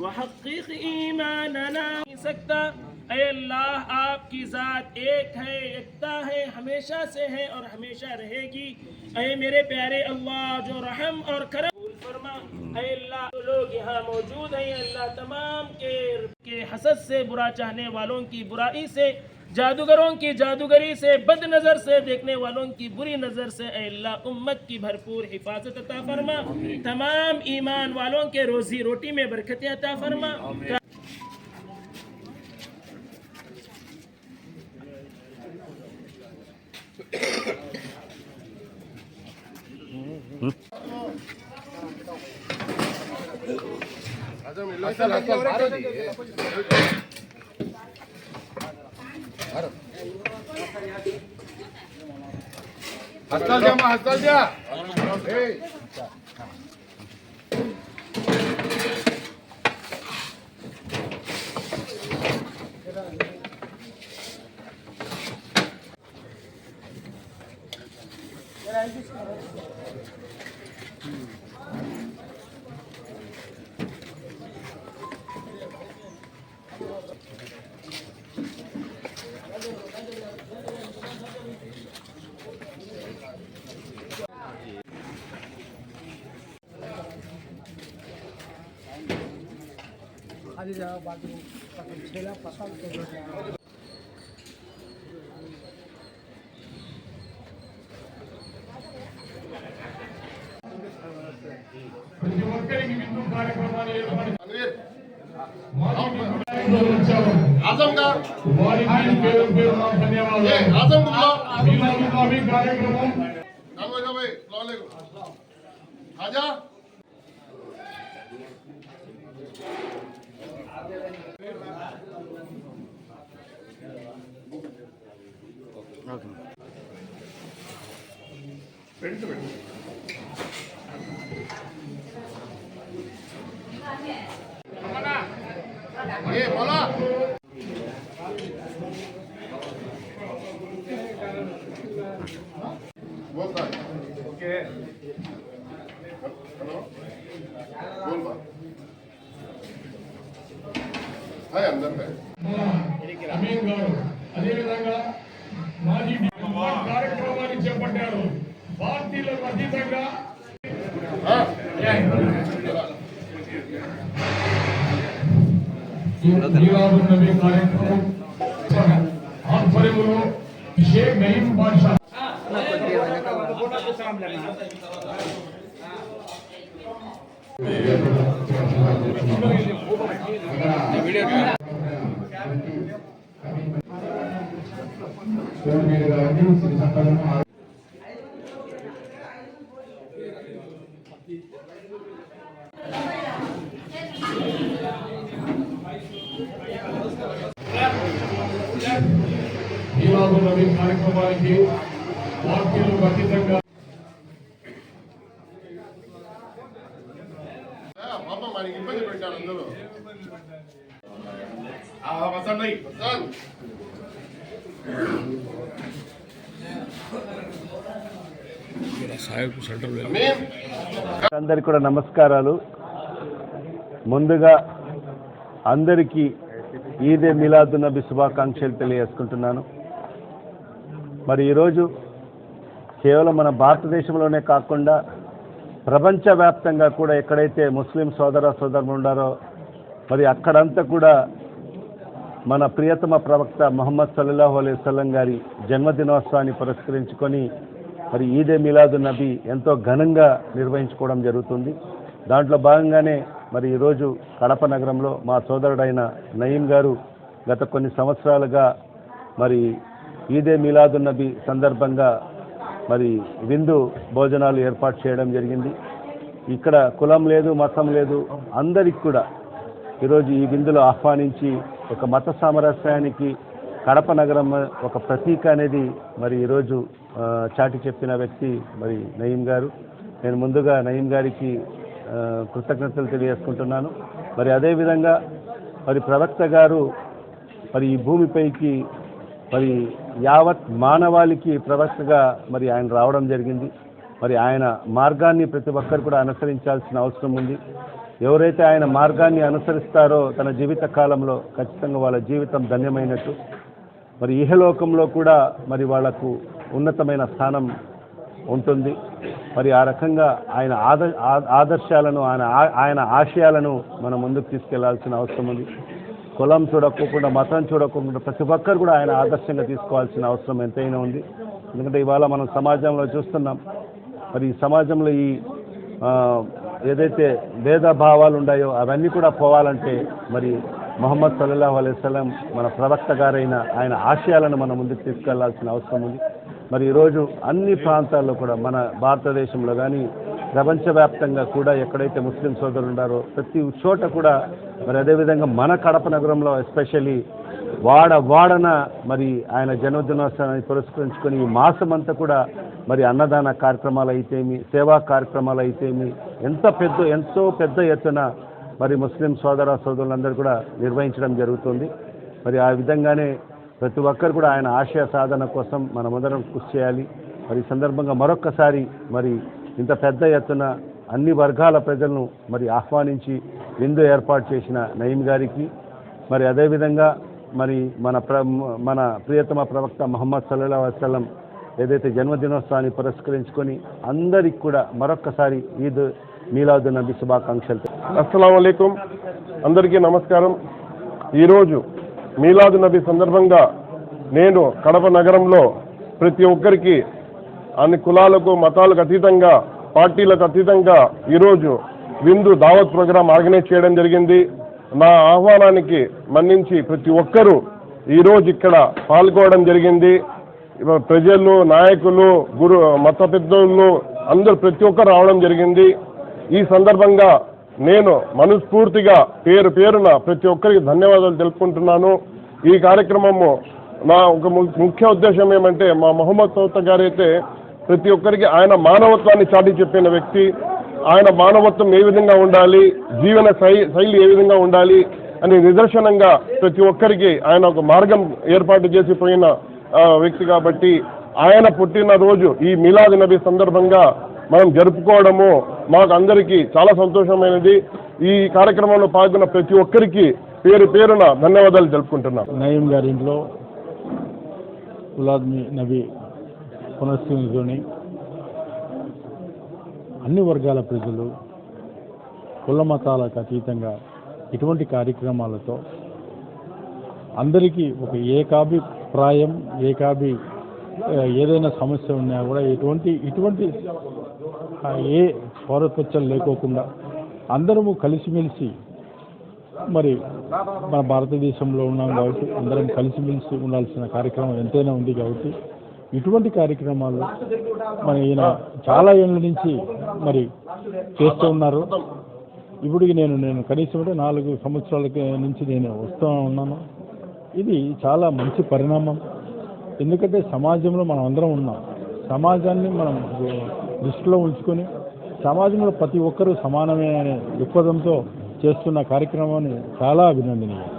वहक़ीक़ ईमानना सकता। ऐ अल्लाह आपकी ज़ात एक है, एकता है, हमेशा से है और हमेशा रहेगी। ऐ मेरे प्यारे अल्लाह जो रहम और करम फरमा। ऐ अल्लाह जो लोग यहाँ मौजूद हैं अल्लाह तमाम के हसद से, बुरा चाहने वालों की बुराई से, जादूगरों की जादूगरी से, बद नज़र से देखने वालों की बुरी नज़र से ऐ अल्लाह उम्मत की भरपूर हिफाजत अता फरमा। तमाम ईमान वालों के रोजी रोटी में बरकत अता फरमा। हस्ताल द्या खाली जाओ बाजू छेला पसंद के ప్రతి ఒక్కరికి విందు కార్యక్రమాలు ఆజంగా వారికి పేరు పేరున ధన్యవాదాలు। ఆజంగా మీ కార్యక్రమం నమస్తే ఆజా పెంటు పెంటు ये बोला बोलता ओके हेलो बोल बा हाय अंदर पे అమీన్ గారు అదే విధంగా మాజీ కార్యక్రమాన్ని చేపట్టారు। పార్టీలకు అతీతంగా नबी कार्यक्रम आध्वर्यंలో शेख नईम बादशाह నవీ కార్యక్రమానికి పార్టీలు అతీతంగా మనకి ఇబ్బంది పెట్టారు అందరూ అందరికీ కూడా నమస్కారాలు। ముందుగా అందరికీ ఈద్ మిలాద్ నబీ శుభాకాంక్షలు తెలియజేసుకుంటున్నాను। మరి ఈరోజు కేవలం మన భారతదేశంలోనే కాకుండా ప్రపంచవ్యాప్తంగా కూడా ఎక్కడైతే ముస్లిం సోదర సోదరులు ఉన్నారో మరి అక్కడంతా కూడా మన ప్రియతమ ప్రవక్త ముహమ్మద్ సల్లల్లాహు అలైహి వసల్లం గారి జన్మదినోత్సవాన్ని పురస్కరించుకొని మరి ఈద్ మిలాద్ నబీ ఎంతో ఘనంగా నిర్వహించుకోవడం జరుగుతుంది। దాంట్లో భాగంగానే మరి ఈరోజు కడప నగరంలో మా సోదరుడైన నయీం గారు గత కొన్ని సంవత్సరాలుగా మరి ఈద్ మిలాద్ నబీ సందర్భంగా మరి విందు భోజనాలు ఏర్పాటు చేయడం జరిగింది। ఇక్కడ కులం లేదు, మతం లేదు, అందరికి కూడా ఈరోజు ఈ విందులో ఆహ్వానించి ఒక మత సామరస్యానికి కడప నగరం ఒక ప్రతీక అనేది మరి ఈరోజు చాటి చెప్పిన వ్యక్తి మరి నయీం గారు। నేను ముందుగా నయీం గారికి కృతజ్ఞతలు తెలియజేసుకుంటున్నాను। మరి అదేవిధంగా మరి ప్రవక్త గారు మరి ఈ భూమిపైకి మరి యావత్ మానవాళికి ప్రవక్తగా మరి ఆయన రావడం జరిగింది। మరి ఆయన మార్గాన్ని ప్రతి ఒక్కరు కూడా అనుసరించాల్సిన అవసరం ఉంది। ఎవరైతే ఆయన మార్గాన్ని అనుసరిస్తారో తన జీవిత కాలంలో ఖచ్చితంగా వాళ్ళ జీవితం ధన్యమైనట్టు. మరి ఇహలోకంలో కూడా మరి వాళ్లకు ఉన్నతమైన స్థానం ఉంటుంది. మరి ఆ రకంగా ఆయన ఆదర్శాలను ఆయన ఆశయాలను మనం ముందుకు తీసుకెళ్లాల్సిన అవసరం ఉంది. కులం చూడకోకుండా, మతం చూడకుండా ప్రతి ఒక్కరు కూడా ఆయన ఆదర్శంగా తీసుకోవాల్సిన అవసరం ఎంతైనా ఉంది. ఎందుకంటే ఇవాళ మనం సమాజంలో చూస్తున్నాం, మరి ఈ సమాజంలో ఈ ఏదైతే భేదభావాలు ఉన్నాయో అవన్నీ కూడా పోవాలంటే మరి ముహమ్మద్ సల్లల్లాహు అలైహి వసల్లం మన ప్రవక్త గారైన ఆయన ఆశయాలను మనం ముందుకు తీసుకెళ్లాల్సిన అవసరం ఉంది. మరి ఈరోజు అన్ని ప్రాంతాల్లో కూడా మన భారతదేశంలో కానీ ప్రపంచవ్యాప్తంగా కూడా ఎక్కడైతే ముస్లిం సోదరులు ఉన్నారో ప్రతి చోట కూడా మరి అదేవిధంగా మన కడప నగరంలో ఎస్పెషల్లీ వాడన మరి ఆయన జన్మదినోత్సవాన్ని పురస్కరించుకొని ఈ మాసం అంతా కూడా మరి అన్నదాన కార్యక్రమాలు అయితేమి, సేవా కార్యక్రమాలు అయితేమి ఎంతో పెద్ద ఎత్తున మరి ముస్లిం సోదరులందరూ కూడా నిర్వహించడం జరుగుతుంది. మరి ఆ విధంగానే ప్రతి ఒక్కరు కూడా ఆయన ఆశయ సాధన కోసం మనమందరం కృషి చేయాలి. మరి ఈ సందర్భంగా మరొక్కసారి మరి ఇంత పెద్ద ఎత్తున అన్ని వర్గాల ప్రజలను మరి ఆహ్వానించి విందు ఏర్పాటు చేసిన నయీం గారికి, మరి అదేవిధంగా మరి మన ప్రియతమ ప్రవక్త ముహమ్మద్ సల్లల్లాహు అలైహి వసల్లం ఏదైతే జన్మదినోత్సవాన్ని పురస్కరించుకొని అందరికి కూడా మరొక్కసారి ఈద్ మీలాద్ నబీ శుభాకాంక్షలు. అస్సలాము అలైకుం, అందరికీ నమస్కారం. ఈరోజు మీలాద్ నబీ సందర్భంగా నేను కడప నగరంలో ప్రతి ఒక్కరికి అన్ని కులాలకు మతాలకు అతీతంగా, పార్టీలకు అతీతంగా ఈరోజు విందు దావత్ ప్రోగ్రాం ఆర్గనైజ్ చేయడం జరిగింది. నా ఆహ్వానానికి మన్నించి ప్రతి ఒక్కరూ ఈరోజు ఇక్కడ పాల్గొనడం జరిగింది. ప్రజలు, నాయకులు, మత పెద్దలు అందరూ ప్రతి ఒక్కరు రావడం జరిగింది. ఈ సందర్భంగా నేను మనస్ఫూర్తిగా పేరున ప్రతి ఒక్కరికి ధన్యవాదాలు తెలుపుకుంటున్నాను. ఈ కార్యక్రమము నా ఒక ముఖ్య ఉద్దేశం ఏమంటే, మా మొహమ్మద్ సౌత గారైతే ప్రతి ఒక్కరికి ఆయన మానవత్వాన్ని చాటి చెప్పిన వ్యక్తి. ఆయన మానవత్వం ఏ విధంగా ఉండాలి, జీవన శైలి ఏ విధంగా ఉండాలి అనే నిదర్శనంగా ప్రతి ఒక్కరికి ఆయన ఒక మార్గం ఏర్పాటు చేసిపోయిన వ్యక్తి కాబట్టి ఆయన పుట్టినరోజు ఈ మీలాద్ నబీ సందర్భంగా మనం జరుపుకోవడము మాకు అందరికీ చాలా సంతోషమైనది. ఈ కార్యక్రమంలో పాల్గొన్న ప్రతి ఒక్కరికి పేరున ధన్యవాదాలు తెలుపుకుంటున్నాం. నయీం గారి ఇంట్లో మీలాద్ నబీ పునఃస్థితిని అన్ని వర్గాల ప్రజలు, కుల మతాలకు అతీతంగా ఇటువంటి కార్యక్రమాలతో అందరికీ ఒక ఏకాభిప్రాయం, ఏదైనా సమస్య ఉన్నా కూడా ఇటువంటి ఏ పౌరపచ్చలు లేకోకుండా అందరము కలిసిమెలిసి, మరి మన భారతదేశంలో ఉన్నాం కాబట్టి అందరం కలిసిమెలిసి ఉండాల్సిన కార్యక్రమం ఎంతైనా ఉంది కాబట్టి ఇటువంటి కార్యక్రమాలు మరి ఈయన చాలా ఏళ్ళ నుంచి మరి చేస్తూ ఉన్నారు. ఇప్పటికి నేను కనీసం 4 సంవత్సరాల నుంచి నేను వస్తూ ఉన్నాను. ఇది చాలా మంచి పరిణామం. ఎందుకంటే సమాజంలో మనం అందరం ఉన్నాం. సమాజాన్ని మనం దృష్టిలో ఉంచుకొని సమాజంలో ప్రతి ఒక్కరూ సమానమే అనే దృక్పథంతో చేస్తున్న కార్యక్రమాన్ని చాలా అభినందనీయం.